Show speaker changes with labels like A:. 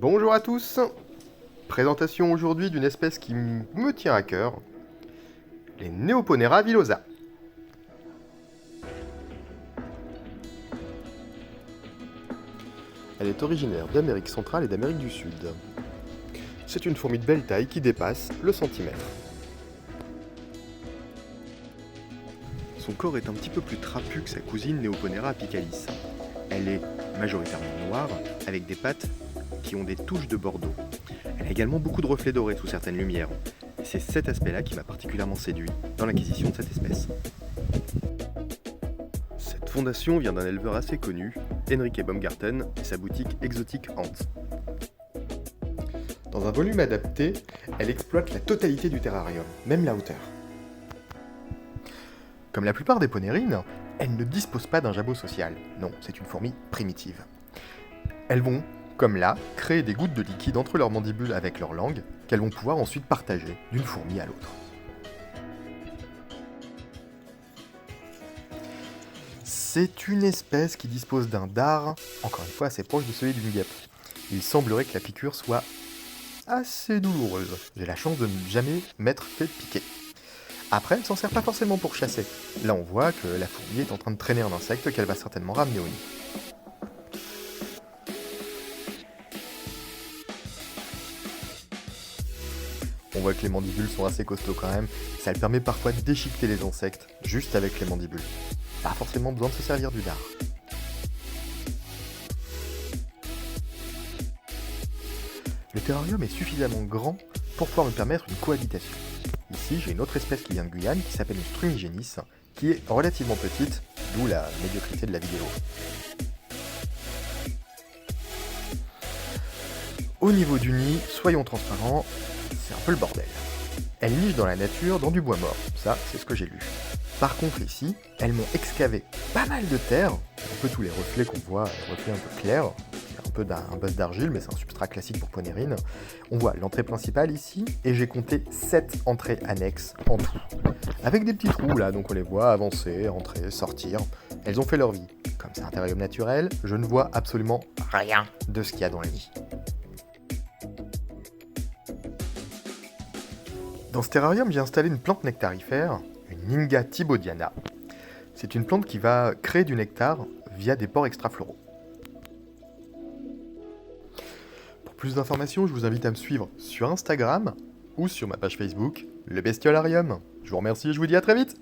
A: Bonjour à tous. Présentation aujourd'hui d'une espèce qui me tient à cœur, les Neoponera villosa. Elle est originaire d'Amérique centrale et d'Amérique du Sud. C'est une fourmi de belle taille qui dépasse le centimètre. Son corps est un petit peu plus trapu que sa cousine Neoponera apicalis. Elle est majoritairement noire, avec des pattes qui ont des touches de bordeaux. Elle a également beaucoup de reflets dorés sous certaines lumières. Et c'est cet aspect-là qui m'a particulièrement séduit dans l'acquisition de cette espèce. Cette fondation vient d'un éleveur assez connu, Henrique Baumgarten, et sa boutique Exotic Ant. Dans un volume adapté, elle exploite la totalité du terrarium, même la hauteur. Comme la plupart des ponérines, elle ne dispose pas d'un jabot social. Non, c'est une fourmi primitive. Elles vont, comme là, créer des gouttes de liquide entre leurs mandibules avec leur langue, qu'elles vont pouvoir ensuite partager d'une fourmi à l'autre. C'est une espèce qui dispose d'un dard, encore une fois assez proche de celui d'une guêpe. Il semblerait que la piqûre soit assez douloureuse. J'ai la chance de ne jamais m'être fait piquer. Après, elle ne s'en sert pas forcément pour chasser. Là, on voit que la fourmi est en train de traîner un insecte qu'elle va certainement ramener au nid. On voit que les mandibules sont assez costauds quand même. Ça lui permet parfois de déchiqueter les insectes, juste avec les mandibules. Pas forcément besoin de se servir du dard. Le terrarium est suffisamment grand pour pouvoir me permettre une cohabitation. Ici, j'ai une autre espèce qui vient de Guyane qui s'appelle une Strumigénis, qui est relativement petite, d'où la médiocrité de la vidéo. Au niveau du nid, soyons transparents, c'est un peu le bordel. Elle niche dans la nature, dans du bois mort, ça c'est ce que j'ai lu. Par contre ici, elles m'ont excavé pas mal de terre, un peu tous les reflets qu'on voit, les reflets un peu clairs, un peu d'un bosse d'argile, mais c'est un substrat classique pour ponérine. On voit l'entrée principale ici, et j'ai compté 7 entrées annexes en tout. Avec des petits trous là, donc on les voit avancer, entrer, sortir. Elles ont fait leur vie. Comme c'est un terrarium naturel, je ne vois absolument rien de ce qu'il y a dans le nid. Dans ce terrarium, j'ai installé une plante nectarifère, une Ninga thibaudiana. C'est une plante qui va créer du nectar via des pores extrafloraux. Pour plus d'informations, je vous invite à me suivre sur Instagram ou sur ma page Facebook, le Bestiolarium. Je vous remercie et je vous dis à très vite!